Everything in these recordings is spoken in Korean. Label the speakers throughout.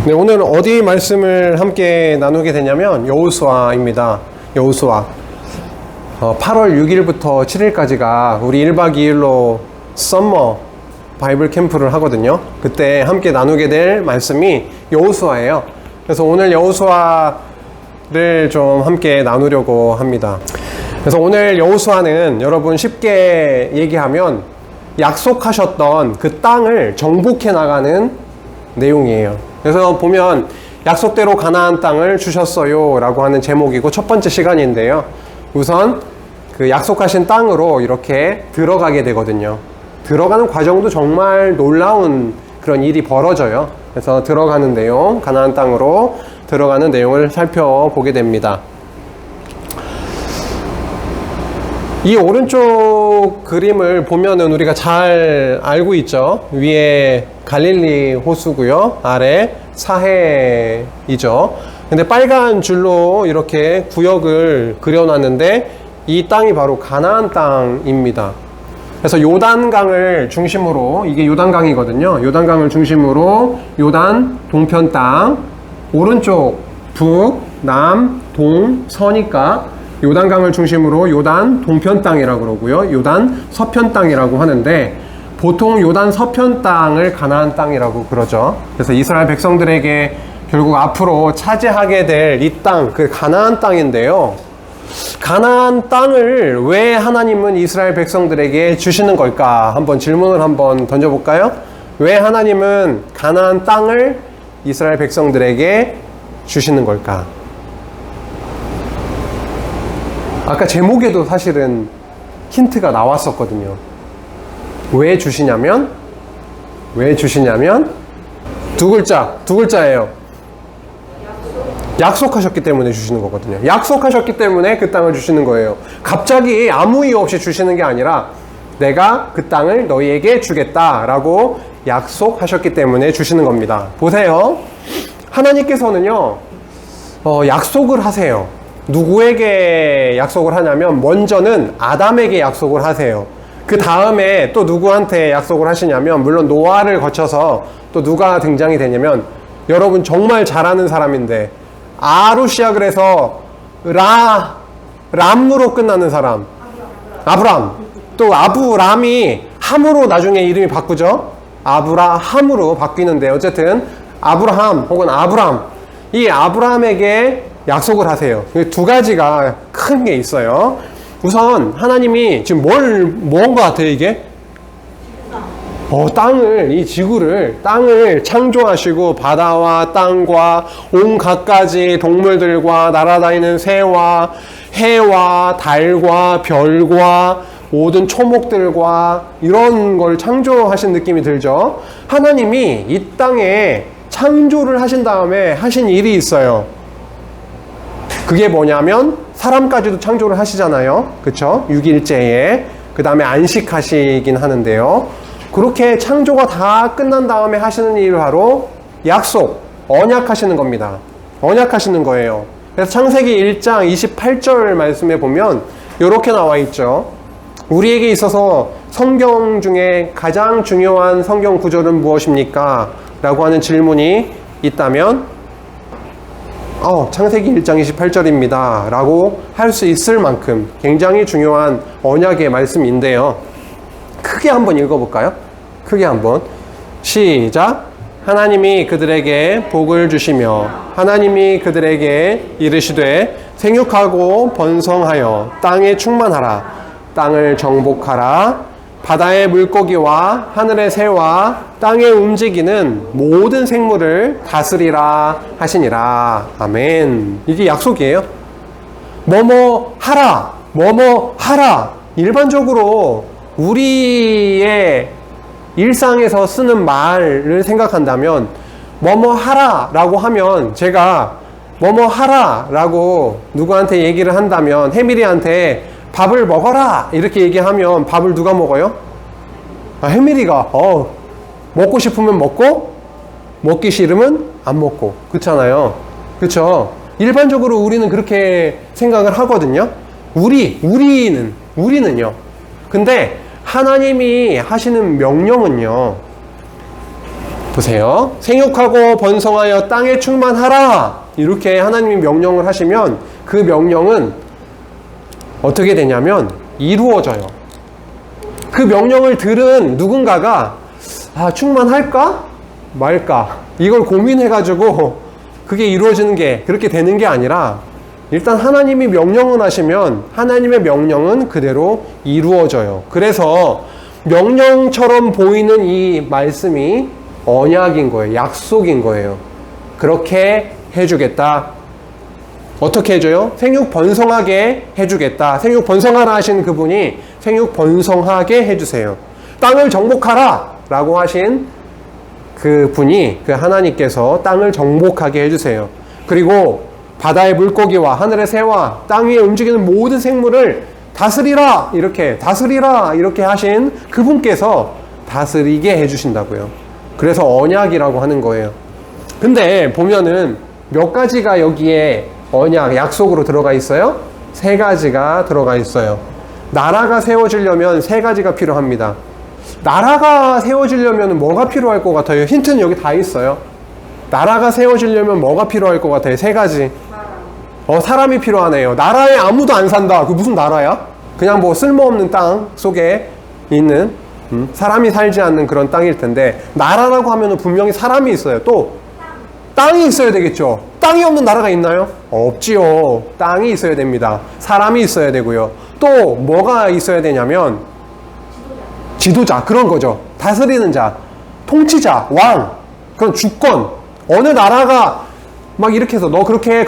Speaker 1: 네, 오늘 어디 말씀을 함께 나누게 되냐면 여호수아입니다. 여호수아. 8월 6일부터 7일까지가 우리 1박 2일로 썸머 바이블 캠프를 하거든요. 그때 함께 나누게 될 말씀이 여호수아예요. 그래서 오늘 여호수아를 좀 함께 나누려고 합니다. 그래서 오늘 여호수아는 여러분 쉽게 얘기하면 약속하셨던 그 땅을 정복해 나가는 내용이에요. 그래서 보면 약속대로 가나안 땅을 주셨어요 라고 하는 제목이고 첫 번째 시간인데요. 우선 그 약속하신 땅으로 이렇게 들어가게 되거든요. 들어가는 과정도 정말 놀라운 그런 일이 벌어져요. 그래서 들어가는 내용, 가나안 땅으로 들어가는 내용을 살펴보게 됩니다. 이 오른쪽 그림을 보면은 우리가 잘 알고 있죠. 위에 갈릴리 호수고요. 아래 사해이죠. 근데 빨간 줄로 이렇게 구역을 그려놨는데 이 땅이 바로 가나안 땅입니다. 그래서 요단강을 중심으로, 이게 요단강이거든요. 요단강을 중심으로 요단 동편 땅, 오른쪽 북, 남, 동, 서니까 요단강을 중심으로 요단 동편 땅이라고 그러고요. 요단 서편 땅이라고 하는데 보통 요단 서편 땅을 가나안 땅이라고 그러죠. 그래서 이스라엘 백성들에게 결국 앞으로 차지하게 될 이 땅, 그 가나안 땅인데요. 가나안 땅을 왜 하나님은 이스라엘 백성들에게 주시는 걸까? 한번 질문을 한번 던져볼까요? 왜 하나님은 가나안 땅을 이스라엘 백성들에게 주시는 걸까? 아까 제목에도 사실은 힌트가 나왔었거든요. 왜 주시냐면 두 글자예요. 약속하셨기 때문에 주시는 거거든요. 약속하셨기 때문에 그 땅을 주시는 거예요. 갑자기 아무 이유 없이 주시는 게 아니라 내가 그 땅을 너희에게 주겠다라고 약속하셨기 때문에 주시는 겁니다. 보세요. 하나님께서는요, 약속을 하세요. 누구에게 약속을 하냐면 먼저는 아담에게 약속을 하세요. 그 다음에 또 누구한테 약속을 하시냐면 물론 노아를 거쳐서 또 누가 등장이 되냐면 여러분 정말 잘 아는 사람인데 아로 시작을 해서 람으로 끝나는 사람 아브람. 또 아브람이 함으로 나중에 이름이 바꾸죠. 아브라함으로 바뀌는데 어쨌든 아브라함 혹은 아브람, 이 아브람에게 약속을 하세요. 두 가지가 큰 게 있어요. 우선 하나님이 지금 뭔 것 같아요 이게? 이 지구를, 땅을 창조하시고 바다와 땅과 온 갖가지 동물들과 날아다니는 새와 해와 달과 별과 모든 초목들과 이런 걸 창조하신 느낌이 들죠. 하나님이 이 땅에 창조를 하신 다음에 하신 일이 있어요. 그게 뭐냐면 사람까지도 창조를 하시잖아요. 그쵸? 6일째에. 그 다음에 안식하시긴 하는데요. 그렇게 창조가 다 끝난 다음에 하시는 일이 바로 약속, 언약하시는 겁니다. 언약하시는 거예요. 그래서 창세기 1장 28절 말씀에 보면 이렇게 나와 있죠. 우리에게 있어서 성경 중에 가장 중요한 성경 구절은 무엇입니까? 라고 하는 질문이 있다면 창세기 1장 28절입니다. 라고 할 수 있을 만큼 굉장히 중요한 언약의 말씀인데요. 크게 한번 읽어볼까요? 크게 한번. 시작. 하나님이 그들에게 복을 주시며 하나님이 그들에게 이르시되 생육하고 번성하여 땅에 충만하라. 땅을 정복하라. 바다의 물고기와 하늘의 새와 땅에 움직이는 모든 생물을 다스리라 하시니라. 아멘. 이게 약속이에요. 뭐뭐 하라. 일반적으로 우리의 일상에서 쓰는 말을 생각한다면 뭐뭐 하라 라고 하면 제가 뭐뭐 하라 라고 누구한테 얘기를 한다면 해밀이한테 밥을 먹어라 이렇게 얘기하면 밥을 누가 먹어요? 해밀이가 먹고 싶으면 먹고 먹기 싫으면 안 먹고 그렇잖아요. 그렇죠? 일반적으로 우리는 그렇게 생각을 하거든요. 우리는요. 근데 하나님이 하시는 명령은요, 보세요. 생육하고 번성하여 땅에 충만하라. 이렇게 하나님이 명령을 하시면 그 명령은 어떻게 되냐면 이루어져요. 그 명령을 들은 누군가가 충만할까? 말까? 이걸 고민해가지고 그게 이루어지는 게 그렇게 되는 게 아니라 일단 하나님이 명령을 하시면 하나님의 명령은 그대로 이루어져요. 그래서 명령처럼 보이는 이 말씀이 언약인 거예요. 약속인 거예요. 그렇게 해주겠다. 어떻게 해줘요? 생육 번성하게 해주겠다. 생육 번성하라 하신 그분이 생육 번성하게 해주세요. 땅을 정복하라 라고 하신 그 분이, 그 하나님께서 땅을 정복하게 해주세요. 그리고 바다의 물고기와 하늘의 새와 땅 위에 움직이는 모든 생물을 다스리라 이렇게 하신 그분께서 다스리게 해주신다고요. 그래서 언약이라고 하는 거예요. 근데 보면은 몇 가지가 여기에 언약, 약속으로 들어가 있어요? 3가지가 들어가 있어요. 나라가 세워지려면 3가지가 필요합니다. 나라가 세워지려면 뭐가 필요할 것 같아요? 힌트는 여기 다 있어요. 나라가 세워지려면 뭐가 필요할 것 같아요? 3가지. 사람이 필요하네요. 나라에 아무도 안 산다. 그게 무슨 나라야? 그냥 뭐 쓸모없는 땅 속에 있는 사람이 살지 않는 그런 땅일 텐데, 나라라고 하면 분명히 사람이 있어요. 또 땅이 있어야 되겠죠. 땅이 없는 나라가 있나요? 없지요. 땅이 있어야 됩니다. 사람이 있어야 되고요. 또 뭐가 있어야 되냐면 지도자, 그런 거죠. 다스리는 자, 통치자, 왕, 그런 주권. 어느 나라가 막 이렇게 해서 너 그렇게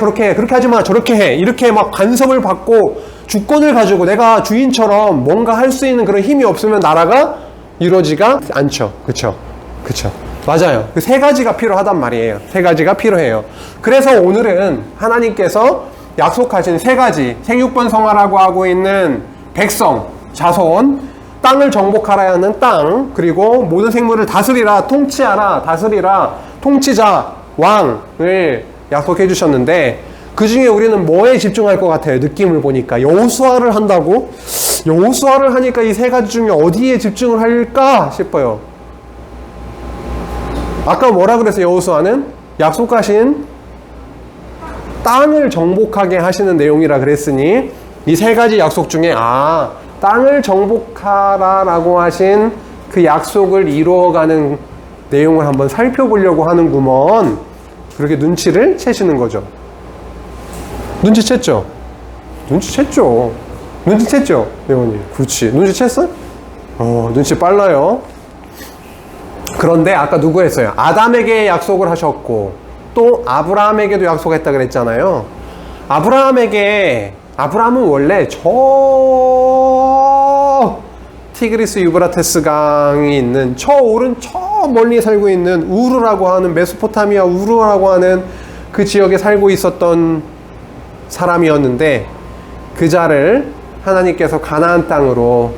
Speaker 1: 하지 마, 저렇게 해, 이렇게 막 간섭을 받고 주권을 가지고 내가 주인처럼 뭔가 할 수 있는 그런 힘이 없으면 나라가 이루어지가 않죠. 그쵸? 맞아요. 그 3가지가 필요하단 말이에요. 3가지가 필요해요. 그래서 오늘은 하나님께서 약속하신 3가지, 생육번성하라고 하고 있는 백성, 자손, 땅을 정복하라 하는 땅, 그리고 모든 생물을 다스리라, 통치하라, 다스리라, 통치자, 왕을 약속해 주셨는데, 그 중에 우리는 뭐에 집중할 것 같아요? 느낌을 보니까 여호수아를 한다고? 여호수아를 하니까 이 3가지 중에 어디에 집중을 할까 싶어요. 아까 뭐라 그랬어요? 여호수아는 약속하신 땅을 정복하게 하시는 내용이라 그랬으니 이 3가지 약속 중에 땅을 정복하라 라고 하신 그 약속을 이루어가는 내용을 한번 살펴보려고 하는구먼. 그렇게 눈치를 채시는 거죠. 눈치챘죠? 눈치챘죠? 내원님. 그렇지. 눈치챘어? 눈치 빨라요. 그런데 아까 누구 했어요? 아담에게 약속을 하셨고 또 아브라함에게도 약속했다 그랬잖아요. 아브라함은 원래 저 티그리스 유브라테스 강이 있는 저 멀리 살고 있는 우르라고 하는, 메소포타미아 우르라고 하는 그 지역에 살고 있었던 사람이었는데, 그 자를 하나님께서 가나안 땅으로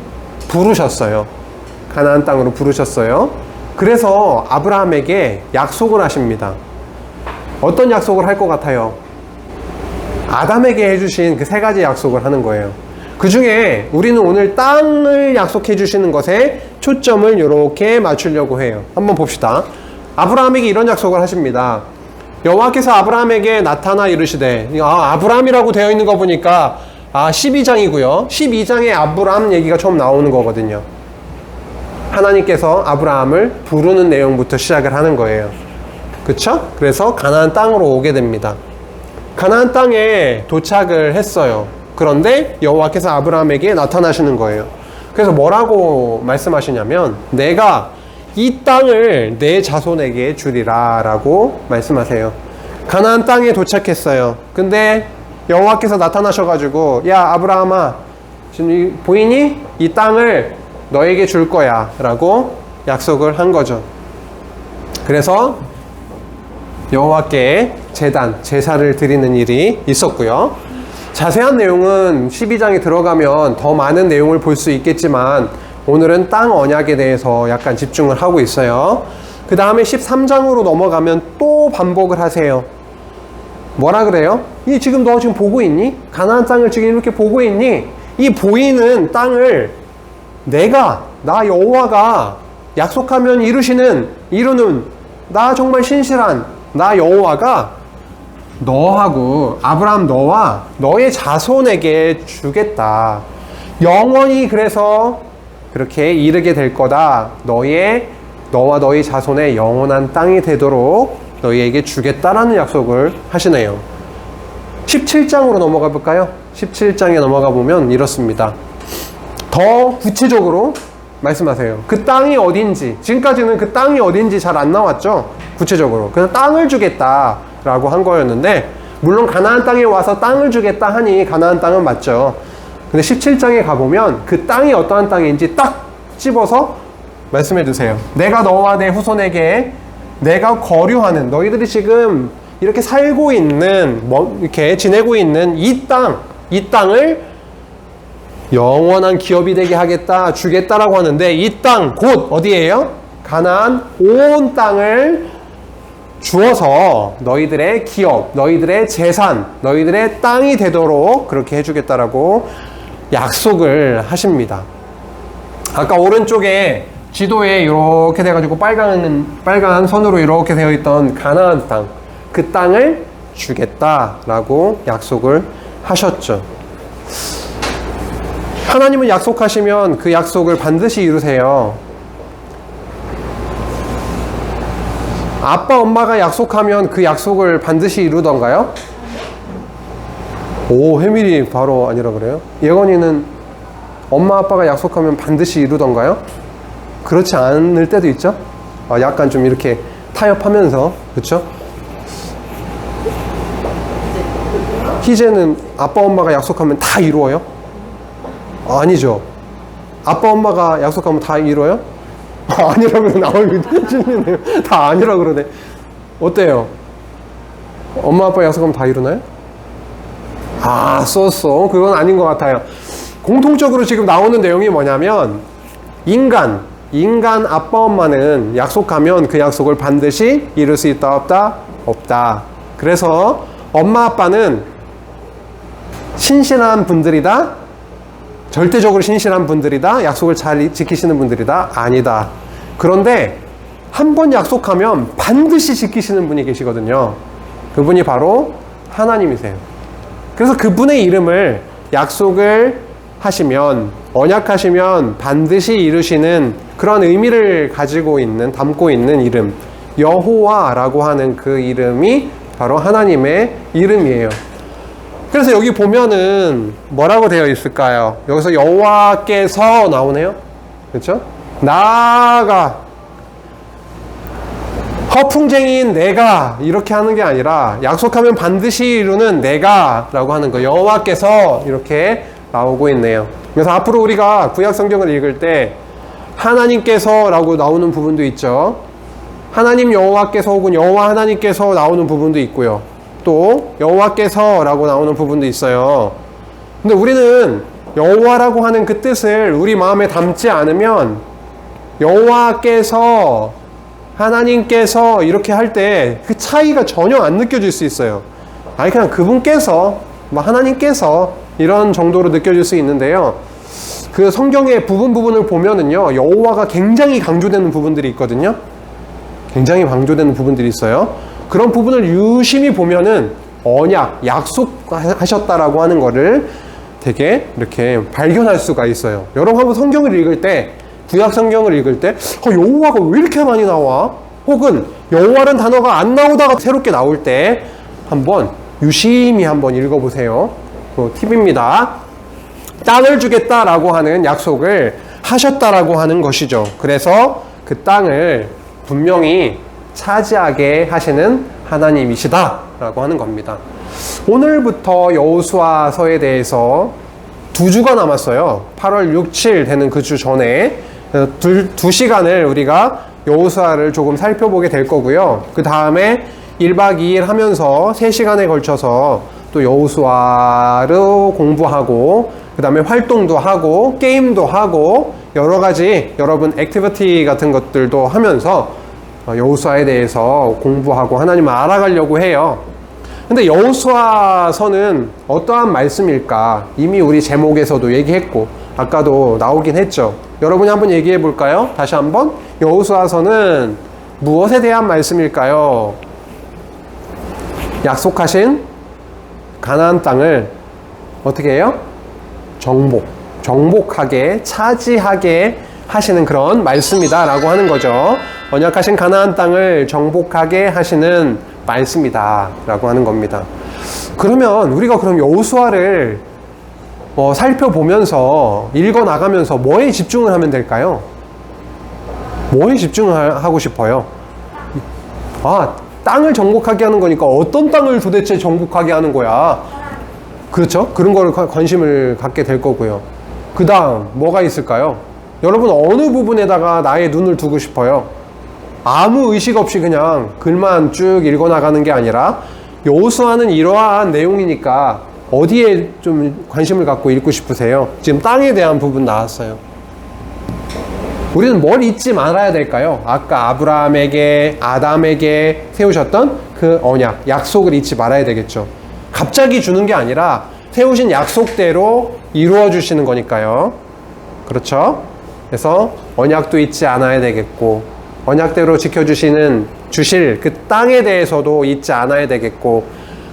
Speaker 1: 부르셨어요. 그래서 아브라함에게 약속을 하십니다. 어떤 약속을 할 것 같아요? 아담에게 해주신 그 3가지 약속을 하는 거예요. 그 중에 우리는 오늘 땅을 약속해 주시는 것에 초점을 이렇게 맞추려고 해요. 한번 봅시다. 아브라함에게 이런 약속을 하십니다. 여호와께서 아브라함에게 나타나 이르시되, 아브라함이라고 되어 있는 거 보니까 12장이고요. 12장에 아브라함 얘기가 처음 나오는 거거든요. 하나님께서 아브라함을 부르는 내용부터 시작을 하는 거예요. 그쵸? 그래서 가나안 땅으로 오게 됩니다. 가나안 땅에 도착을 했어요. 그런데 여호와께서 아브라함에게 나타나시는 거예요. 그래서 뭐라고 말씀하시냐면, 내가 이 땅을 내 자손에게 주리라 라고 말씀하세요. 가나안 땅에 도착했어요. 근데 여호와께서 나타나셔가지고, 야 아브라함아, 지금 보이니? 이 땅을 너에게 줄 거야 라고 약속을 한 거죠. 그래서 여호와께 제사를 드리는 일이 있었고요. 자세한 내용은 12장에 들어가면 더 많은 내용을 볼 수 있겠지만 오늘은 땅 언약에 대해서 약간 집중을 하고 있어요. 그 다음에 13장으로 넘어가면 또 반복을 하세요. 뭐라 그래요? 지금 너 지금 보고 있니? 가나안 땅을 지금 이렇게 보고 있니? 이 보이는 땅을 나 여호와가 약속하면 이루는 나 정말 신실한 나 여호와가 너하고 아브라함 너와 너의 자손에게 주겠다. 영원히 그래서 그렇게 이르게 될 거다. 너와 너의 자손의 영원한 땅이 되도록 너희에게 주겠다라는 약속을 하시네요. 17장으로 넘어가 볼까요? 17장에 넘어가 보면 이렇습니다. 더 구체적으로 말씀하세요. 그 땅이 어딘지, 지금까지는 그 땅이 어딘지 잘 안 나왔죠? 구체적으로. 그냥 땅을 주겠다라고 한 거였는데, 물론 가나안 땅에 와서 땅을 주겠다 하니 가나안 땅은 맞죠. 근데 17장에 가보면 그 땅이 어떠한 땅인지 딱 집어서 말씀해 주세요. 내가 너와 내 후손에게 내가 거류하는, 너희들이 지금 이렇게 살고 있는, 이렇게 지내고 있는 이 땅을 영원한 기업이 되게 하겠다, 주겠다라고 하는데, 이 땅 곧 어디예요? 가나안 온 땅을 주어서 너희들의 기업, 너희들의 재산, 너희들의 땅이 되도록 그렇게 해주겠다라고 약속을 하십니다. 아까 오른쪽에 지도에 이렇게 돼가지고 빨간 선으로 이렇게 되어 있던 가나안 땅, 그 땅을 주겠다라고 약속을 하셨죠. 하나님은 약속하시면 그 약속을 반드시 이루세요. 아빠, 엄마가 약속하면 그 약속을 반드시 이루던가요? 오, 혜밀이 바로 아니라 그래요? 예건이는 엄마, 아빠가 약속하면 반드시 이루던가요? 그렇지 않을 때도 있죠? 약간 좀 이렇게 타협하면서, 그렇죠? 희재는 아빠, 엄마가 약속하면 다 이루어요? 아니죠. 아빠, 엄마가 약속하면 다 이뤄요? 아니라 그러네. 다 아니라 그러네. 어때요? 엄마, 아빠 약속하면 다 이루나요? 썼어. 그건 아닌 것 같아요. 공통적으로 지금 나오는 내용이 뭐냐면, 인간 아빠, 엄마는 약속하면 그 약속을 반드시 이룰 수 있다, 없다? 없다. 그래서 엄마, 아빠는 신실한 분들이다? 절대적으로 신실한 분들이다? 약속을 잘 지키시는 분들이다? 아니다. 그런데 한 번 약속하면 반드시 지키시는 분이 계시거든요. 그분이 바로 하나님이세요. 그래서 그분의 이름을 약속을 하시면, 언약하시면 반드시 이루시는 그런 의미를 가지고 있는, 담고 있는 이름, 여호와라고 하는 그 이름이 바로 하나님의 이름이에요. 그래서 여기 보면은 뭐라고 되어 있을까요? 여기서 여호와께서 나오네요. 그렇죠? 나가, 허풍쟁이인 내가 이렇게 하는 게 아니라 약속하면 반드시 이루는 내가 라고 하는 거, 여호와께서 이렇게 나오고 있네요. 그래서 앞으로 우리가 구약 성경을 읽을 때 하나님께서 라고 나오는 부분도 있죠. 하나님 여호와께서 혹은 여호와 하나님께서 나오는 부분도 있고요. 또 여호와께서 라고 나오는 부분도 있어요. 근데 우리는 여호와라고 하는 그 뜻을 우리 마음에 담지 않으면 여호와께서, 하나님께서 이렇게 할 때 그 차이가 전혀 안 느껴질 수 있어요. 그냥 그분께서, 하나님께서 이런 정도로 느껴질 수 있는데요. 그 성경의 부분을 보면은요, 여호와가 굉장히 강조되는 부분들이 있거든요. 굉장히 강조되는 부분들이 있어요. 그런 부분을 유심히 보면은 언약, 약속하셨다라고 하는 거를 되게 이렇게 발견할 수가 있어요. 여러분 한번 성경을 읽을 때, 구약 성경을 읽을 때 여호와가 왜 이렇게 많이 나와? 혹은 여호와라는 단어가 안 나오다가 새롭게 나올 때 한번 유심히 한번 읽어보세요. 팁입니다. 땅을 주겠다라고 하는 약속을 하셨다라고 하는 것이죠. 그래서 그 땅을 분명히 차지하게 하시는 하나님이시다라고 하는 겁니다. 오늘부터 여호수아서에 대해서 2주가 남았어요. 8월 6, 7 되는 그 주 전에 두 시간을 우리가 여호수아를 조금 살펴보게 될 거고요. 그 다음에 1박 2일 하면서 3시간에 걸쳐서 또 여호수아로 공부하고, 그 다음에 활동도 하고 게임도 하고 여러 가지 여러분 액티비티 같은 것들도 하면서 여호수아에 대해서 공부하고 하나님을 알아가려고 해요. 근데 여호수아서는 어떠한 말씀일까? 이미 우리 제목에서도 얘기했고 아까도 나오긴 했죠. 여러분이 한번 얘기해 볼까요? 다시 한번. 여호수아서는 무엇에 대한 말씀일까요? 약속하신 가나안 땅을 어떻게 해요? 정복하게, 차지하게 하시는 그런 말씀이다 라고 하는 거죠. 언약하신 가나안 땅을 정복하게 하시는 말씀이다 라고 하는 겁니다. 그러면 우리가 그럼 여호수아를 살펴보면서 읽어나가면서 뭐에 집중을 하면 될까요? 뭐에 집중을 하고 싶어요? 땅을 정복하게 하는 거니까 어떤 땅을 도대체 정복하게 하는 거야? 그렇죠? 그런 거를 관심을 갖게 될 거고요. 그 다음 뭐가 있을까요? 여러분 어느 부분에다가 나의 눈을 두고 싶어요? 아무 의식 없이 그냥 글만 쭉 읽어나가는 게 아니라 여호수아는 이러한 내용이니까 어디에 좀 관심을 갖고 읽고 싶으세요? 지금 땅에 대한 부분 나왔어요. 우리는 뭘 잊지 말아야 될까요? 아까 아브라함에게, 아담에게 세우셨던 그 언약, 약속을 잊지 말아야 되겠죠. 갑자기 주는 게 아니라 세우신 약속대로 이루어 주시는 거니까요. 그렇죠? 그래서 언약도 잊지 않아야 되겠고, 언약대로 주실 그 땅에 대해서도 잊지 않아야 되겠고,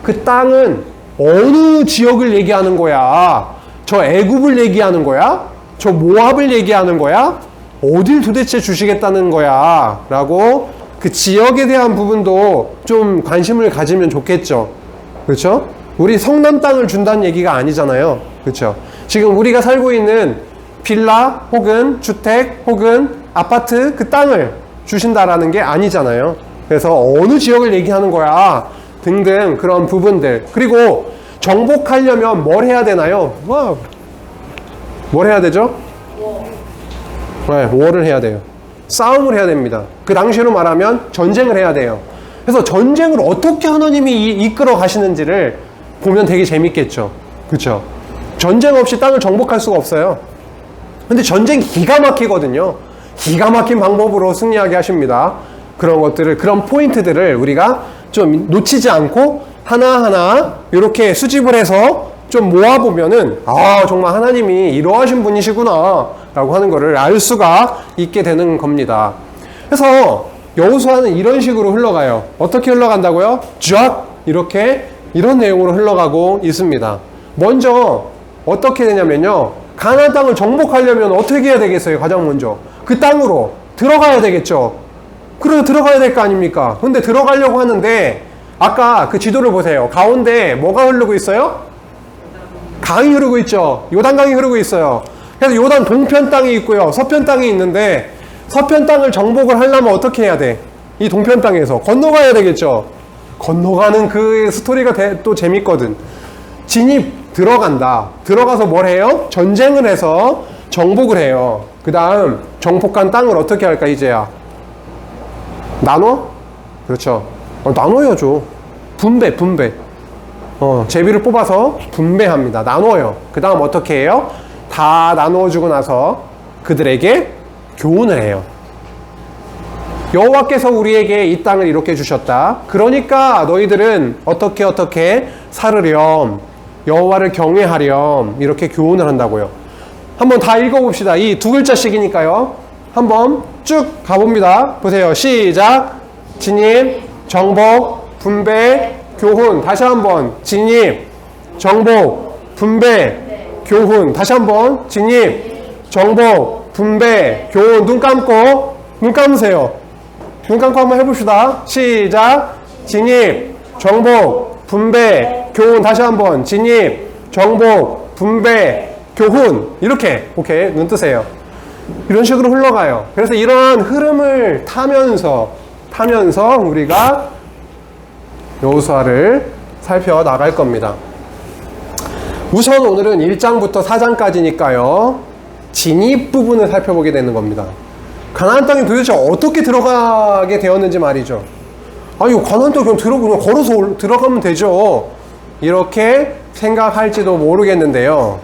Speaker 1: 그 땅은 어느 지역을 얘기하는 거야? 저 애굽을 얘기하는 거야? 저 모압을 얘기하는 거야? 어딜 도대체 주시겠다는 거야? 라고 그 지역에 대한 부분도 좀 관심을 가지면 좋겠죠. 그렇죠? 우리 성남 땅을 준다는 얘기가 아니잖아요. 그렇죠? 지금 우리가 살고 있는 빌라 혹은 주택 혹은 아파트 그 땅을 주신다라는 게 아니잖아요. 그래서 어느 지역을 얘기하는 거야? 등등 그런 부분들. 그리고 정복하려면 뭘 해야 되나요? 뭘 해야 되죠? 네, war를 해야 돼요. 싸움을 해야 됩니다. 그 당시로 말하면 전쟁을 해야 돼요. 그래서 전쟁을 어떻게 하나님이 이끌어 가시는지를 보면 되게 재밌겠죠. 그렇죠? 전쟁 없이 땅을 정복할 수가 없어요. 근데 전쟁이 기가 막히거든요. 기가 막힌 방법으로 승리하게 하십니다. 그런 것들을, 그런 포인트들을 우리가 좀 놓치지 않고 하나하나 이렇게 수집을 해서 좀 모아보면은 정말 하나님이 이러하신 분이시구나 라고 하는 거를 알 수가 있게 되는 겁니다. 그래서 여호수아는 이런 식으로 흘러가요. 어떻게 흘러간다고요? 쫙 이렇게 이런 내용으로 흘러가고 있습니다. 먼저 어떻게 되냐면요, 가나안 땅을 정복하려면 어떻게 해야 되겠어요? 가장 먼저 그 땅으로 들어가야 되겠죠. 그래서 들어가야 될 거 아닙니까? 근데 들어가려고 하는데 아까 그 지도를 보세요. 가운데 뭐가 흐르고 있어요? 강이 흐르고 있죠. 요단강이 흐르고 있어요. 그래서 요단 동편 땅이 있고요, 서편 땅이 있는데 서편 땅을 정복을 하려면 어떻게 해야 돼? 이 동편 땅에서 건너가야 되겠죠. 건너가는 그 스토리가 또 재밌거든. 진입 들어간다. 들어가서 뭘 해요? 전쟁을 해서 정복을 해요. 그 다음 정복한 땅을 어떻게 할까 이제야? 나눠? 그렇죠. 나눠야죠. 분배. 제비를 뽑아서 분배합니다. 나눠요. 그 다음 어떻게 해요? 다 나누어주고 나서 그들에게 교훈을 해요. 여호와께서 우리에게 이 땅을 이렇게 주셨다. 그러니까 너희들은 어떻게 살으렴, 여호와를 경외하렴, 이렇게 교훈을 한다고요. 한번 다 읽어봅시다. 이 두 글자씩이니까요. 한번 쭉 가봅니다. 보세요. 시작. 진입, 정복, 분배, 교훈. 다시 한번. 진입, 정복, 분배, 교훈. 다시 한번. 진입, 정복, 분배, 교훈. 눈 감고, 눈 감으세요. 눈 감고 한번 해봅시다. 시작. 진입, 정복, 분배, 교훈. 다시 한번. 진입, 정복, 분배, 교훈. 이렇게. 오케이. 눈 뜨세요. 이런 식으로 흘러가요. 그래서 이러한 흐름을 타면서 우리가 여호수아를 살펴나갈 겁니다. 우선 오늘은 1장부터 4장까지니까요. 진입 부분을 살펴보게 되는 겁니다. 가나안 땅에 도대체 어떻게 들어가게 되었는지 말이죠. 이거 가나안 땅 그냥 걸어서 들어가면 되죠. 이렇게 생각할지도 모르겠는데요.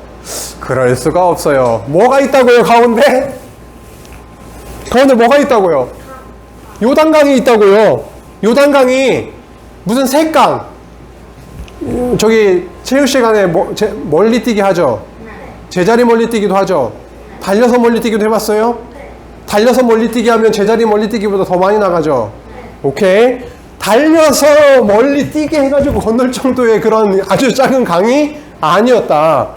Speaker 1: 그럴 수가 없어요. 뭐가 있다고요, 가운데? 가운데 뭐가 있다고요? 요단강이 있다고요. 요단강이 무슨 색강? 저기 체육 시간에 멀리 뛰기 하죠. 제자리 멀리 뛰기도 하죠. 달려서 멀리 뛰기도 해봤어요? 달려서 멀리뛰기 하면 제자리 멀리뛰기보다 더 많이 나가죠. 오케이. 달려서 멀리뛰게 해가지고 건널 정도의 그런 아주 작은 강이 아니었다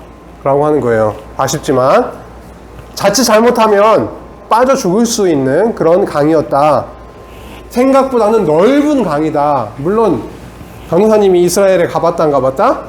Speaker 1: 라고 하는 거예요. 아쉽지만 자칫 잘못하면 빠져 죽을 수 있는 그런 강이었다. 생각보다는 넓은 강이다. 물론 강도사님이 이스라엘에 가봤다 안 가봤다?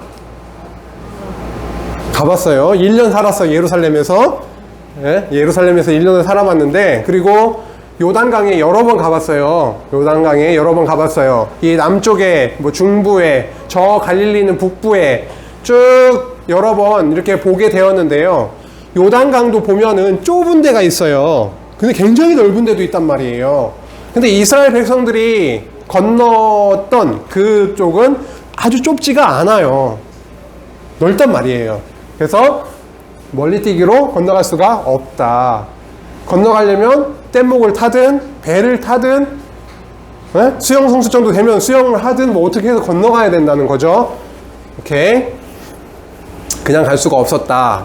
Speaker 1: 가봤어요. 1년 살았어요. 예루살렘에서. 예? 예루살렘에서 1년을 살아봤는데, 그리고 요단강에 여러 번 가봤어요. 요단강에 여러 번 가봤어요. 이 남쪽에, 뭐 중부에, 저 갈릴리는 북부에 쭉 여러 번 이렇게 보게 되었는데요. 요단강도 보면은 좁은 데가 있어요. 근데 굉장히 넓은 데도 있단 말이에요. 근데 이스라엘 백성들이 건넜던 그쪽은 아주 좁지가 않아요. 넓단 말이에요. 그래서 멀리뛰기로 건너갈 수가 없다. 건너가려면 뗏목을 타든 배를 타든 수영 선수 정도 되면 수영을 하든 뭐 어떻게 해서 건너가야 된다는 거죠. 오케이. 그냥 갈 수가 없었다.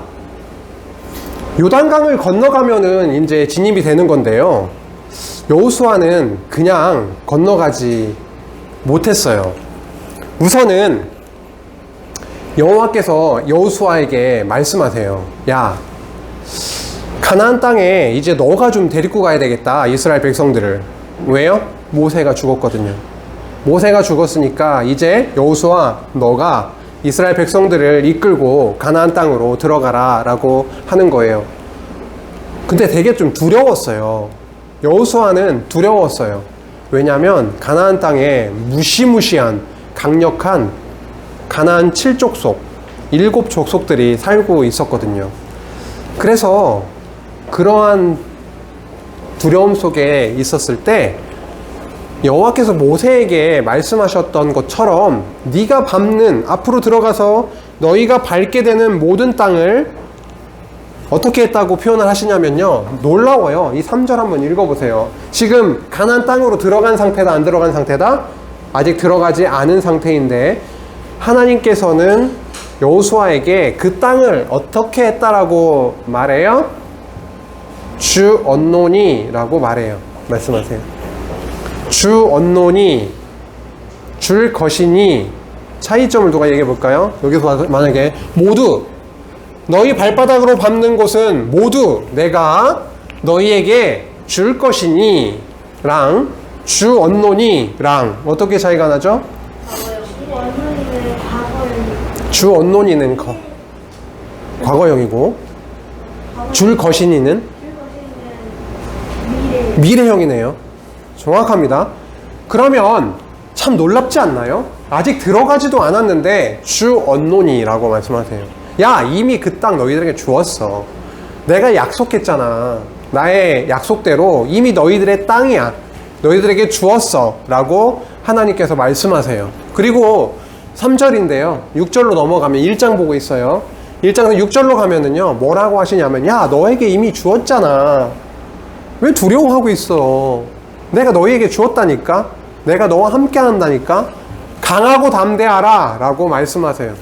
Speaker 1: 요단강을 건너가면은 이제 진입이 되는 건데요. 여호수아는 그냥 건너가지 못했어요. 우선은 여호와께서 여호수아에게 말씀하세요. 야, 가나안 땅에 이제 너가 좀 데리고 가야 되겠다. 이스라엘 백성들을. 왜요? 모세가 죽었거든요. 모세가 죽었으니까 이제 여호수아 너가 이스라엘 백성들을 이끌고 가나안 땅으로 들어가라 라고 하는 거예요. 근데 되게 좀 두려웠어요. 여호수아는 두려웠어요. 왜냐하면 가나안 땅에 무시무시한 강력한 가나안 7족속 7족속들이 살고 있었거든요. 그래서 그러한 두려움 속에 있었을 때 여호와께서 모세에게 말씀하셨던 것처럼 네가 밟는, 앞으로 들어가서 너희가 밟게 되는 모든 땅을 어떻게 했다고 표현을 하시냐면요, 놀라워요. 이 3절 한번 읽어보세요. 지금 가나안 땅으로 들어간 상태다, 안 들어간 상태다? 아직 들어가지 않은 상태인데 하나님께서는 여호수아에게 그 땅을 어떻게 했다라고 말해요? 주 언노니 라고 말해요. 말씀하세요. 주 언노니, 줄 것이니. 차이점을 누가 얘기해 볼까요? 여기서 만약에 모두 너희 발바닥으로 밟는 곳은 모두 내가 너희에게 줄 것이니 랑 주 언노니 랑 어떻게 차이가 나죠? 주 언노니는 과거형이고 줄 것이니는 미래형이네요. 정확합니다. 그러면 참 놀랍지 않나요? 아직 들어가지도 않았는데 주 언노니라고 말씀하세요. 야, 이미 그 땅 너희들에게 주었어. 내가 약속했잖아. 나의 약속대로 이미 너희들의 땅이야. 너희들에게 주었어 라고 하나님께서 말씀하세요. 그리고 3절인데요 6절로 넘어가면 1장 보고 있어요. 1장에서 6절로 가면은요 뭐라고 하시냐면, 야, 너에게 이미 주었잖아. 왜 두려워하고 있어? 내가 너희에게 주었다니까. 내가 너와 함께 한다니까. 강하고 담대하라 라고 말씀하세요.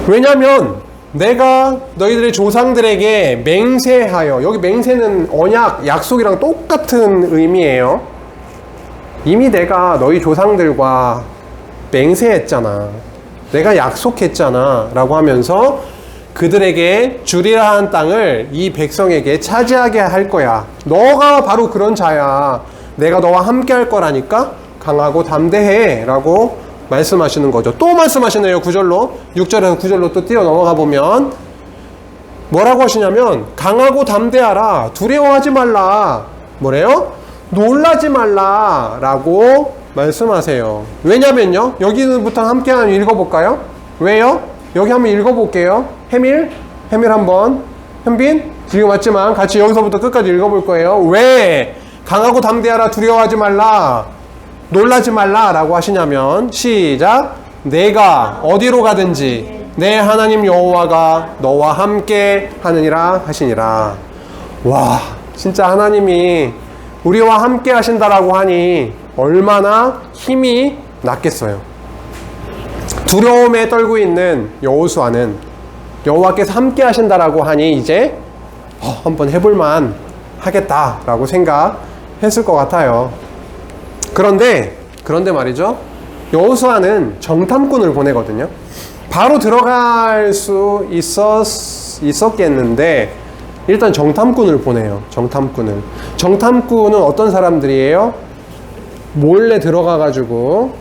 Speaker 1: 왜냐면 내가 너희들의 조상들에게 맹세하여, 여기 맹세는 언약, 약속이랑 똑같은 의미예요. 이미 내가 너희 조상들과 맹세했잖아. 내가 약속했잖아 라고 하면서 그들에게 주리라 한 땅을 이 백성에게 차지하게 할 거야. 너가 바로 그런 자야. 내가 너와 함께 할 거라니까 강하고 담대해 라고 말씀하시는 거죠. 또 말씀하시네요. 9절로 6절에서 9절로 또 뛰어 넘어가 보면 뭐라고 하시냐면, 강하고 담대하라. 두려워하지 말라. 뭐래요? 놀라지 말라 라고 말씀하세요. 왜냐면요, 여기부터 함께 한번 읽어볼까요? 왜요? 여기 한번 읽어볼게요. 해밀 한번. 현빈 지금 왔지만 같이 여기서부터 끝까지 읽어볼 거예요. 왜 강하고 담대하라, 두려워하지 말라, 놀라지 말라 라고 하시냐면, 시작. 내가 어디로 가든지 내 하나님 여호와가 너와 함께 하느니라 하시니라. 와, 진짜 하나님이 우리와 함께 하신다라고 하니 얼마나 힘이 났겠어요. 두려움에 떨고 있는 여호수아는 여호와께서 함께 하신다라고 하니 이제 한번 해볼만 하겠다라고 생각했을 것 같아요. 그런데 말이죠. 여호수아는 정탐꾼을 보내거든요. 바로 들어갈 수 있었겠는데 일단 정탐꾼을 보내요. 정탐꾼은 어떤 사람들이에요? 몰래 들어가가지고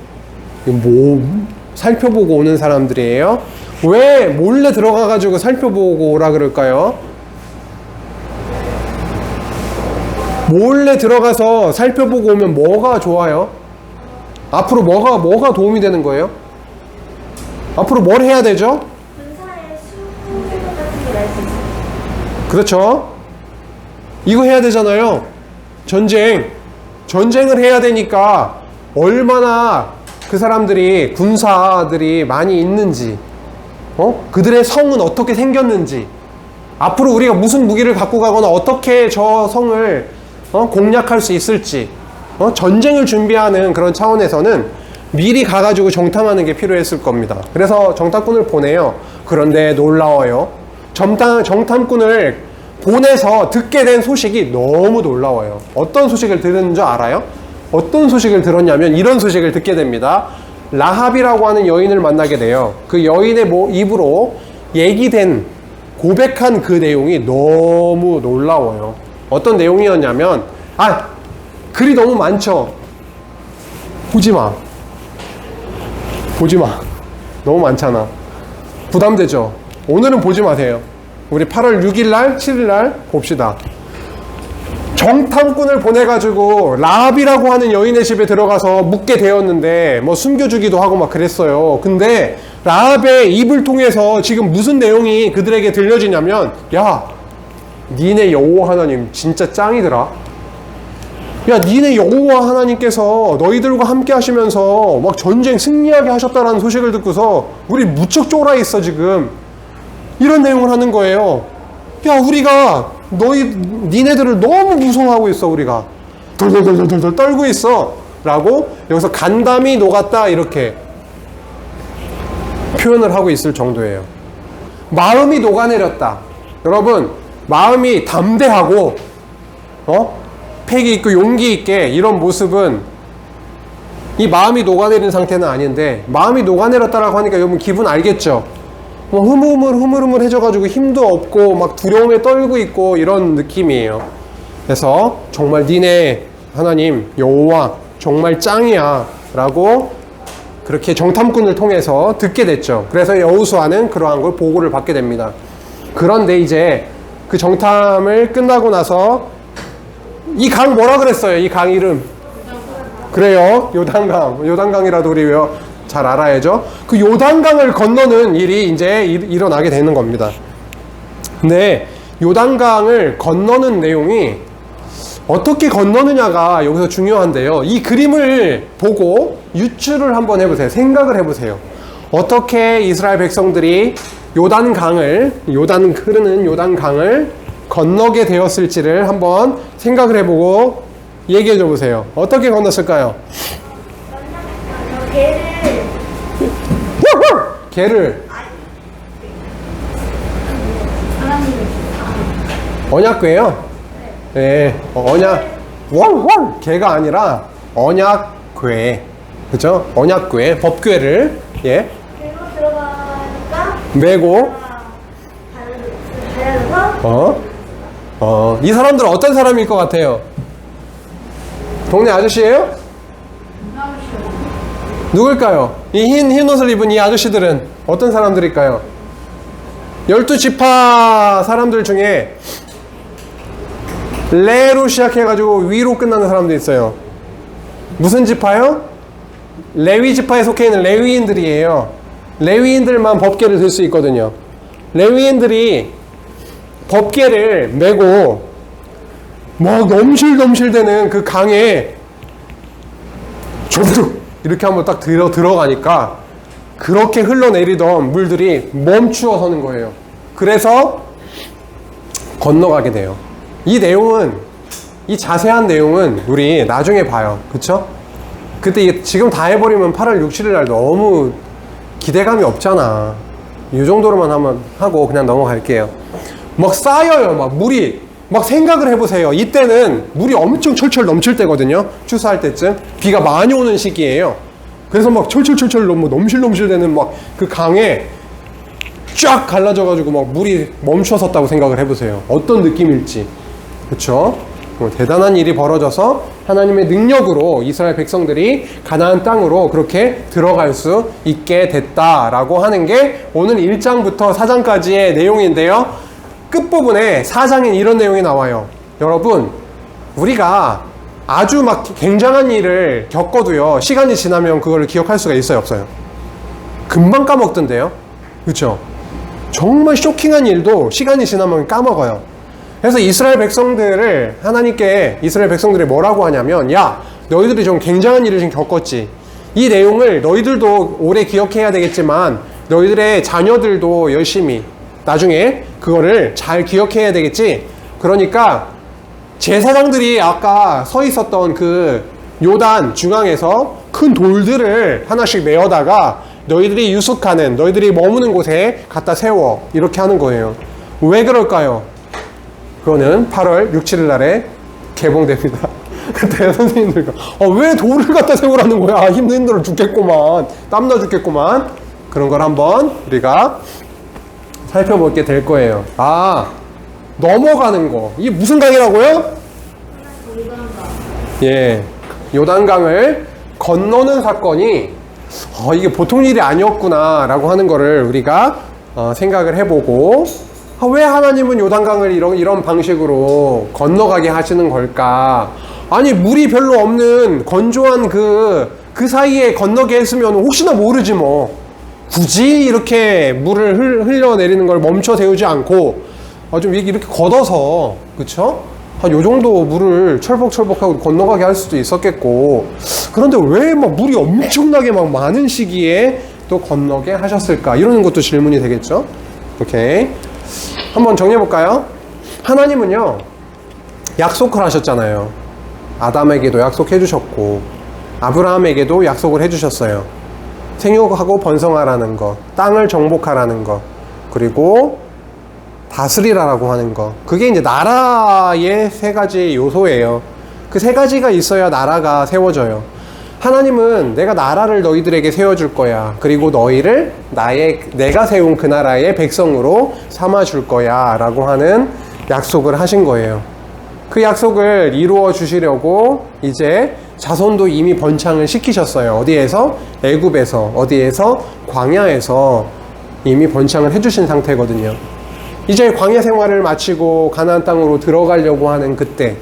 Speaker 1: 살펴보고 오는 사람들이에요. 왜 몰래 들어가가지고 살펴보고 오라 그럴까요? 몰래 들어가서 살펴보고 오면 뭐가 좋아요? 앞으로 뭐가 도움이 되는 거예요? 앞으로 뭘 해야 되죠?
Speaker 2: 군사의 수호 같은 게 날 수 있어요.
Speaker 1: 그렇죠. 이거 해야 되잖아요. 전쟁을 해야 되니까 얼마나 그 사람들이 군사들이 많이 있는지, 그들의 성은 어떻게 생겼는지, 앞으로 우리가 무슨 무기를 갖고 가거나 어떻게 저 성을 공략할 수 있을지, 전쟁을 준비하는 그런 차원에서는 미리 가가지고 정탐하는 게 필요했을 겁니다. 그래서 정탐꾼을 보내요. 그런데 놀라워요. 정탐꾼을 보내서 듣게 된 소식이 너무 놀라워요. 어떤 소식을 들은 줄 알아요? 어떤 소식을 들었냐면 이런 소식을 듣게 됩니다. 라합이라고 하는 여인을 만나게 돼요. 그 여인의 입으로 얘기된 고백한 그 내용이 너무 놀라워요. 어떤 내용이었냐면 글이 너무 많죠. 보지 마. 너무 많잖아. 부담되죠. 오늘은 보지 마세요. 우리 8월 6일 날 7일 날 봅시다. 정탐꾼을 보내가지고 라합이라고 하는 여인의 집에 들어가서 묵게 되었는데 뭐 숨겨주기도 하고 막 그랬어요. 근데 라합의 입을 통해서 지금 무슨 내용이 그들에게 들려지냐면, 야, 니네 여호와 하나님 진짜 짱이더라. 야, 니네 여호와 하나님께서 너희들과 함께 하시면서 막 전쟁 승리하게 하셨다라는 소식을 듣고서 우리 무척 쫄아 있어 지금. 이런 내용을 하는 거예요. 야, 우리가 니네들을 너무 무서워하고 있어. 우리가 덜덜덜덜 떨고 있어 라고 여기서 간담이 녹았다 이렇게 표현을 하고 있을 정도예요. 마음이 녹아내렸다. 여러분, 마음이 담대하고 패기 있고 용기 있게 이런 모습은 이 마음이 녹아내린 상태는 아닌데, 마음이 녹아내렸다라고 하니까 여러분 기분 알겠죠? 뭐 흐물흐물해져가지고 힘도 없고 막 두려움에 떨고 있고 이런 느낌이에요. 그래서 정말 니네 하나님 여호와 정말 짱이야 라고 그렇게 정탐꾼을 통해서 듣게 됐죠. 그래서 여호수아는 그러한 걸 보고를 받게 됩니다. 그런데 이제 그 정탐을 끝나고 나서 이 강 뭐라 그랬어요? 이 강 이름 그래요, 요단강이라도 우리 잘 알아야죠. 그 요단강을 건너는 일이 이제 일어나게 되는 겁니다. 근데 요단강을 건너는 내용이 어떻게 건너느냐가 여기서 중요한데요. 이 그림을 보고 유추를 한번 해보세요. 생각을 해보세요. 어떻게 이스라엘 백성들이 흐르는 요단강을 건너게 되었을지를 한번 생각을 해보고 얘기해 줘 보세요. 어떻게 건넜을까요? 개를 언약궤요? 네, 개가 아니라 언약궤, 그죠? 언약궤, 법궤를 개로
Speaker 2: 들어가니까
Speaker 1: 메고 이 사람들은 어떤 사람일 것 같아요? 동네 아저씨예요? 누굴까요? 이 흰 옷을 입은 이 아저씨들은 어떤 사람들일까요? 12지파 사람들 중에 레로 시작해가지고 위로 끝나는 사람도 있어요. 무슨 지파요? 레위 지파에 속해 있는 레위인들이에요. 레위인들만 법궤를 들 수 있거든요. 레위인들이 법궤를 메고 막 넘실넘실대는 그 강에 조르륵 이렇게 한번 딱 들어가니까 그렇게 흘러내리던 물들이 멈추어 서는 거예요. 그래서 건너가게 돼요. 이 내용은, 이 자세한 내용은 우리 나중에 봐요. 그쵸? 그때 지금 다 해버리면 8월 6, 7일 날 너무 기대감이 없잖아. 이 정도로만 한번 하고 그냥 넘어갈게요. 막 쌓여요. 막 물이 막 생각을 해보세요. 이때는 물이 엄청 철철 넘칠 때거든요. 추수할 때쯤. 비가 많이 오는 시기예요. 그래서 막 철철철철 넘실넘실 되는 막 그 강에 쫙 갈라져가지고 막 물이 멈춰섰다고 생각을 해보세요. 어떤 느낌일지. 그렇죠? 대단한 일이 벌어져서 하나님의 능력으로 이스라엘 백성들이 가나안 땅으로 그렇게 들어갈 수 있게 됐다라고 하는 게 오늘 1장부터 4장까지의 내용인데요. 끝부분에 4장엔 이런 내용이 나와요. 여러분, 우리가 아주 막 굉장한 일을 겪어도요, 시간이 지나면 그걸 기억할 수가 있어요, 없어요? 금방 까먹던데요? 그렇죠? 정말 쇼킹한 일도 시간이 지나면 까먹어요. 그래서 이스라엘 백성들을 하나님께 이스라엘 백성들이 뭐라고 하냐면, 야, 너희들이 좀 굉장한 일을 지금 겪었지. 이 내용을 너희들도 오래 기억해야 되겠지만 너희들의 자녀들도 열심히 나중에 그거를 잘 기억해야 되겠지. 그러니까 제사장들이 아까 서 있었던 그 요단 중앙에서 큰 돌들을 하나씩 메어다가 너희들이 유숙하는, 너희들이 머무는 곳에 갖다 세워. 이렇게 하는 거예요. 왜 그럴까요? 그거는 8월 6, 7일 날에 개봉됩니다. 그때 선생님들과 왜 돌을 갖다 세우라는 거야? 힘들어 죽겠구만. 땀나 죽겠구만. 그런 걸 한번 우리가 살펴보게 될 거예요. 넘어가는 거. 이게 무슨 강이라고요? 예, 요단강을 건너는 사건이 이게 보통 일이 아니었구나 라고 하는 거를 우리가 생각을 해보고, 왜 하나님은 요단강을 이런 방식으로 건너가게 하시는 걸까? 아니, 물이 별로 없는 건조한 그 사이에 건너게 했으면 혹시나 모르지 뭐. 굳이 이렇게 물을 흘려내리는 걸 멈춰 세우지 않고 좀 이렇게 걷어서, 그쵸? 한 요 정도 물을 철벅철벅하고 건너가게 할 수도 있었겠고, 그런데 왜 막 물이 엄청나게 막 많은 시기에 또 건너게 하셨을까? 이러는 것도 질문이 되겠죠? 오케이. 한번 정리해볼까요? 하나님은요, 약속을 하셨잖아요. 아담에게도 약속해 주셨고, 아브라함에게도 약속을 해 주셨어요. 생육하고 번성하라는 거, 땅을 정복하라는 거, 그리고 다스리라라고 하는 거. 그게 이제 나라의 세 가지 요소예요. 그 세 가지가 있어야 나라가 세워져요. 하나님은 내가 나라를 너희들에게 세워줄 거야. 그리고 너희를 내가 세운 그 나라의 백성으로 삼아줄 거야. 라고 하는 약속을 하신 거예요. 그 약속을 이루어 주시려고 이제 자손도 이미 번창을 시키셨어요. 어디에서? 애굽에서, 어디에서? 광야에서 이미 번창을 해주신 상태거든요. 이제 광야 생활을 마치고 가나안 땅으로 들어가려고 하는 그때,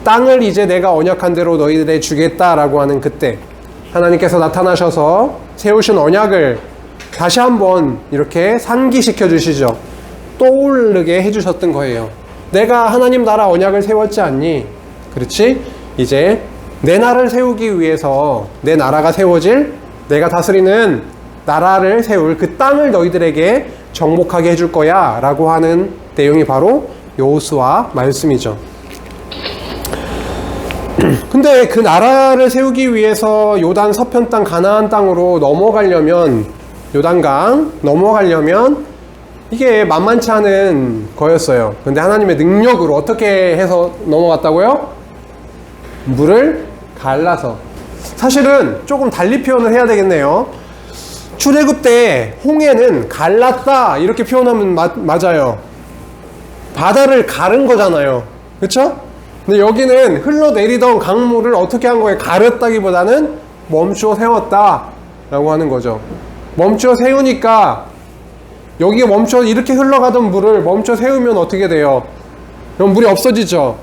Speaker 1: 땅을 이제 내가 언약한 대로 너희들에 주겠다라고 하는 그때, 하나님께서 나타나셔서 세우신 언약을 다시 한번 이렇게 상기시켜 주시죠. 떠오르게 해주셨던 거예요. 내가 하나님 나라 언약을 세웠지 않니? 그렇지? 이제 내 나라를 세우기 위해서 내 나라가 세워질, 내가 다스리는 나라를 세울 그 땅을 너희들에게 정복하게 해줄 거야 라고 하는 내용이 바로 여호수아 말씀이죠. 근데 그 나라를 세우기 위해서 요단 서편 땅 가나안 땅으로 넘어가려면, 요단강 넘어가려면 이게 만만치 않은 거였어요. 근데 하나님의 능력으로 어떻게 해서 넘어갔다고요? 물을 갈라서. 사실은 조금 달리 표현을 해야 되겠네요. 출애굽 때 홍해는 갈랐다 이렇게 표현하면 맞아요. 바다를 가른 거잖아요. 그쵸? 근데 여기는 흘러내리던 강물을 어떻게 한 거예요? 가렸다기보다는 멈추어 세웠다 라고 하는 거죠. 멈추어 세우니까 여기에 멈춰 이렇게 흘러가던 물을 멈춰 세우면 어떻게 돼요? 그럼 물이 없어지죠.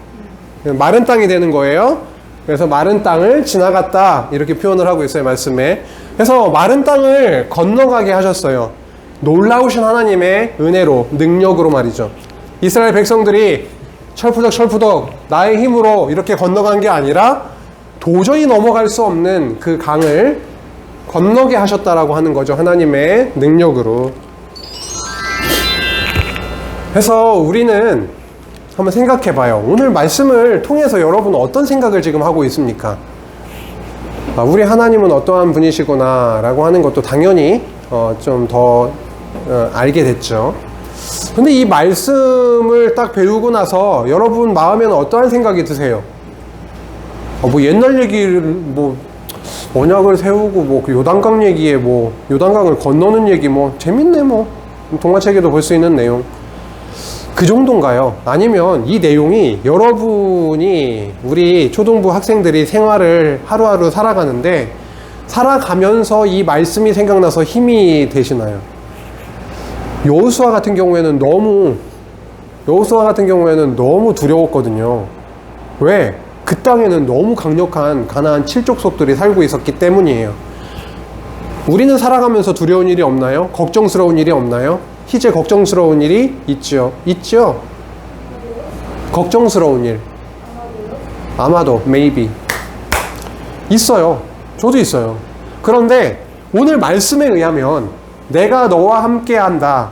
Speaker 1: 마른 땅이 되는 거예요. 그래서 마른 땅을 지나갔다 이렇게 표현을 하고 있어요, 말씀에. 그래서 마른 땅을 건너가게 하셨어요. 놀라우신 하나님의 은혜로, 능력으로 말이죠. 이스라엘 백성들이 철푸덕 나의 힘으로 이렇게 건너간 게 아니라 도저히 넘어갈 수 없는 그 강을 건너게 하셨다라고 하는 거죠, 하나님의 능력으로. 그래서 우리는 한번 생각해 봐요. 오늘 말씀을 통해서 여러분은 어떤 생각을 지금 하고 있습니까? 우리 하나님은 어떠한 분이시구나 라고 하는 것도 당연히 좀 더 알게 됐죠. 근데 이 말씀을 딱 배우고 나서 여러분 마음에는 어떠한 생각이 드세요? 뭐 옛날 얘기를 뭐 언약을 세우고 뭐 그 요단강 얘기에 뭐 요단강을 건너는 얘기 뭐 재밌네 뭐 동화책에도 볼 수 있는 내용 그 정도인가요? 아니면 이 내용이 여러분이 우리 초등부 학생들이 생활을 하루하루 살아가는데 살아가면서 이 말씀이 생각나서 힘이 되시나요? 여호수아 같은 경우에는 너무 두려웠거든요. 왜? 그 땅에는 너무 강력한 가나안 7족속들이 살고 있었기 때문이에요. 우리는 살아가면서 두려운 일이 없나요? 걱정스러운 일이 없나요? 희재 걱정스러운 일이 있죠. 걱정스러운 일. 아마도, maybe. 있어요. 저도 있어요. 그런데 오늘 말씀에 의하면 내가 너와 함께 한다.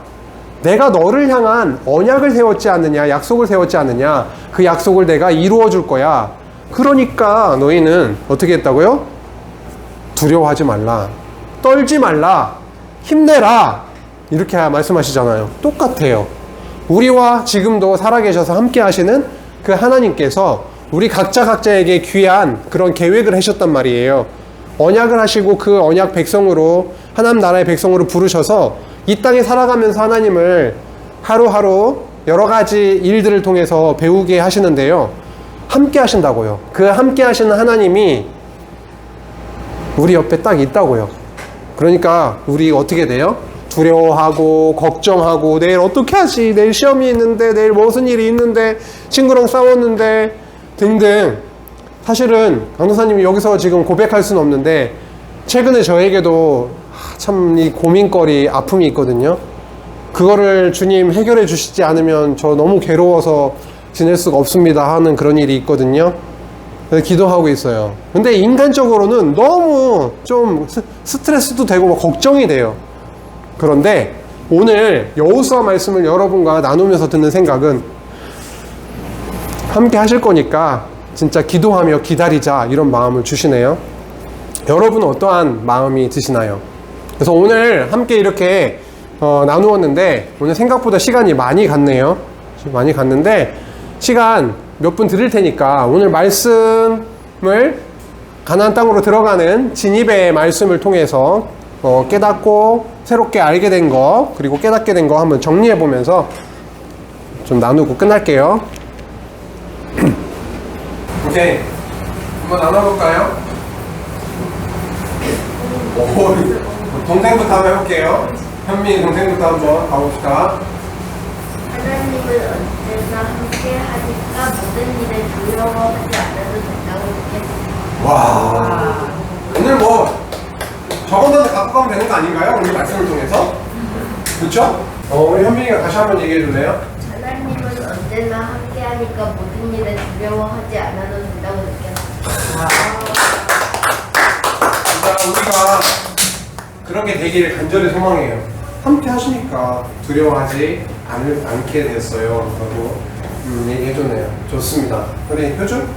Speaker 1: 내가 너를 향한 언약을 세웠지 않느냐, 약속을 세웠지 않느냐, 그 약속을 내가 이루어 줄 거야. 그러니까 너희는 어떻게 했다고요? 두려워하지 말라. 떨지 말라. 힘내라. 이렇게 말씀하시잖아요. 똑같아요. 우리와 지금도 살아계셔서 함께 하시는 그 하나님께서 우리 각자에게 귀한 그런 계획을 하셨단 말이에요. 언약을 하시고 그 언약 백성으로 하나님 나라의 백성으로 부르셔서 이 땅에 살아가면서 하나님을 하루하루 여러 가지 일들을 통해서 배우게 하시는데요. 함께 하신다고요. 그 함께 하시는 하나님이 우리 옆에 딱 있다고요. 그러니까 우리 어떻게 돼요? 두려워하고 걱정하고 내일 어떻게 하지? 내일 시험이 있는데 내일 무슨 일이 있는데 친구랑 싸웠는데 등등. 사실은 강도사님이 여기서 지금 고백할 수는 없는데 최근에 저에게도 참 이 고민거리 아픔이 있거든요. 그거를 주님 해결해 주시지 않으면 저 너무 괴로워서 지낼 수가 없습니다 하는 그런 일이 있거든요. 그래서 기도하고 있어요. 근데 인간적으로는 너무 좀 스트레스도 되고 뭐 걱정이 돼요. 그런데 오늘 여호수아 말씀을 여러분과 나누면서 듣는 생각은 함께 하실 거니까 진짜 기도하며 기다리자 이런 마음을 주시네요. 여러분은 어떠한 마음이 드시나요? 그래서 오늘 함께 이렇게 나누었는데 오늘 생각보다 시간이 많이 갔네요. 많이 갔는데 시간 몇 분 드릴 테니까 오늘 말씀을 가나안 땅으로 들어가는 진입의 말씀을 통해서 깨닫고 새롭게 알게 된 거 그리고 깨닫게 된 거 한번 정리해 보면서 좀 나누고 끝날게요. 오케이, 한번 나눠볼까요? 동생부터 한번 해볼게요. 현미 동생부터 한번 가봅시다.
Speaker 2: 하나님을 언제나 함께 하니까 모든 일에 두려워하지 않아도 된다고 느꼈습니다.
Speaker 1: 와, 오늘 뭐 저것만 갖고 가면 되는 거 아닌가요? 오늘 말씀을 통해서? 그렇죠? 우리 현민이가 다시 한번 얘기해 줄래요?
Speaker 2: 하나님은 언제나 함께 하니까 모든 일에 두려워하지 않아도 된다고 느꼈습니다.
Speaker 1: 진짜 우리가 그런 게 되기를 간절히 소망해요. 함께 하시니까 두려워하지 않게 됐어요. 라고 얘기해줬네요. 좋습니다. 우리 효준?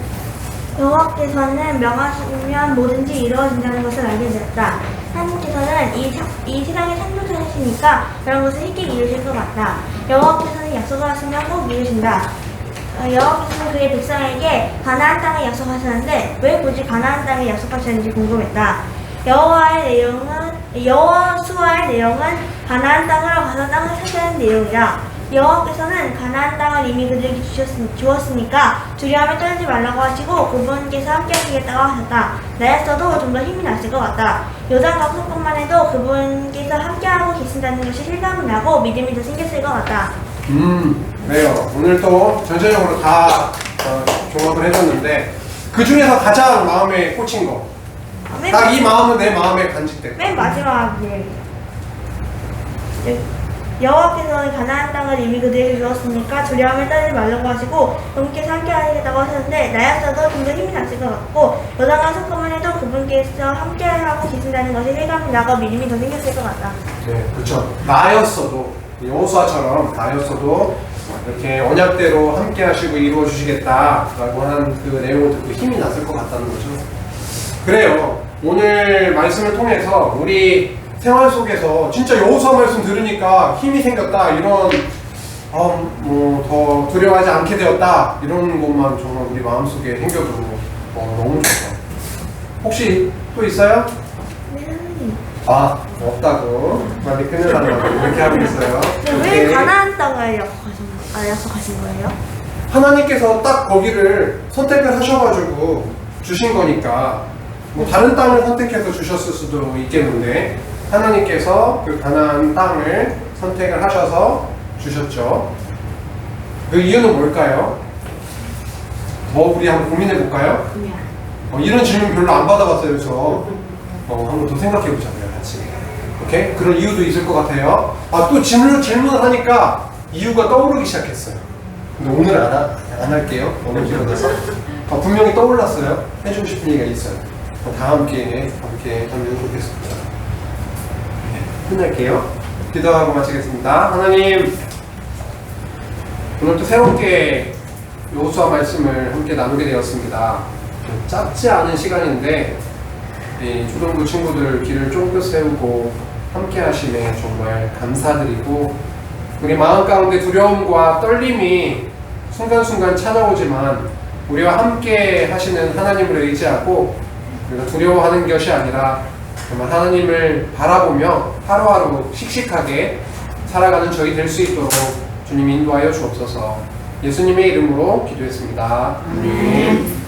Speaker 2: 여호와께서는 명하시면 뭐든지 이루어진다는 것을 알게 되었다. 하나님께서는 이 세상의 창조자이시니까 그런 것을 쉽게 이루실 것 같다. 여호와께서는 약속을 하시면 꼭 이루신다. 여호와께서는 그의 백성에게 가나안 땅을 약속하셨는데 왜 굳이 가나안 땅을 약속하셨는지 궁금했다. 여호수아의 내용은 가나안 땅으로 가서 땅을 차지하는 내용이다. 여호와께서는 가나안 땅을 이미 그들에게 주었으니까 두려움에 떨지 말라고 하시고 그분께서 함께 하시겠다고 하셨다. 나였어도 좀 더 힘이 났을 것 같다. 요단강 서건만 해도 그분께서 함께하고 계신다는 것이 실감이 나고 믿음이 더 생겼을 것 같다.
Speaker 1: 네요. 오늘 또 전체적으로 다 종합을 해줬는데 그 중에서 가장 마음에 꽂힌 거. 딱 이 마음은 내 마음에 간직됐다.
Speaker 2: 맨 마지막에 여호와께서는 가나안 땅을 이미 그들에게 주었으니까 두려움을 떨지 말라고 하시고 그분께서 함께 하시겠다고 하셨는데 나였어도 좀 더 힘이 났을 것 같고 요단강 서건만 해도 그분께서 함께하고 계신다는 것이 실감이 나고 믿음이 더 생겼을 것 같다.
Speaker 1: 네, 그렇죠. 나였어도 여호수아처럼 나였어도 이렇게 언약대로 함께 하시고 이루어 주시겠다라고 하는 그 내용을 듣고 힘이 났을 것 같다는 거죠. 그래요. 오늘 말씀을 통해서 우리 생활 속에서 진짜 여호수아 말씀 들으니까 힘이 생겼다 이런 뭐 더 두려워하지 않게 되었다 이런 것만 정말 우리 마음속에 생겨도 너무 좋죠. 혹시 또 있어요?
Speaker 2: 네, 선생님.
Speaker 1: 없다고 빨리 끝내달라고 이렇게 하고 있어요.
Speaker 2: 왜
Speaker 1: 오케이.
Speaker 2: 가나안 땅을 약속하신 거예요?
Speaker 1: 하나님께서 딱 거기를 선택을 하셔가지고 주신 거니까 뭐 다른 땅을 선택해서 주셨을 수도 있겠는데 하나님께서 그 가나안 땅을 선택을 하셔서 주셨죠. 그 이유는 뭘까요? 우리 한번 고민해 볼까요?
Speaker 2: 그냥.
Speaker 1: 이런 질문 별로 안 받아봤어요, 저. 한번 더 생각해 보자고요, 같이. 오케이? 그런 이유도 있을 것 같아요. 또 질문을 하니까 이유가 떠오르기 시작했어요. 근데 오늘 안 할게요. 너무 길어져서. 분명히 떠올랐어요. 해주고 싶은 얘기가 있어요. 다음 기회에 함께 하면 좋겠습니다. 끝낼게요. 기도하고 마치겠습니다. 하나님, 오늘 또 새롭게 여호수아 말씀을 함께 나누게 되었습니다. 좀 짧지 않은 시간인데 이 초등부 친구들 길을 쫑긋 세우고 함께 하심에 정말 감사드리고 우리 마음 가운데 두려움과 떨림이 순간순간 찾아오지만 우리와 함께 하시는 하나님을 의지하고 우리가 두려워하는 것이 아니라 정말 하나님을 바라보며 하루하루 씩씩하게 살아가는 저희 될 수 있도록 주님 인도하여 주옵소서. 예수님의 이름으로 기도했습니다. 아멘.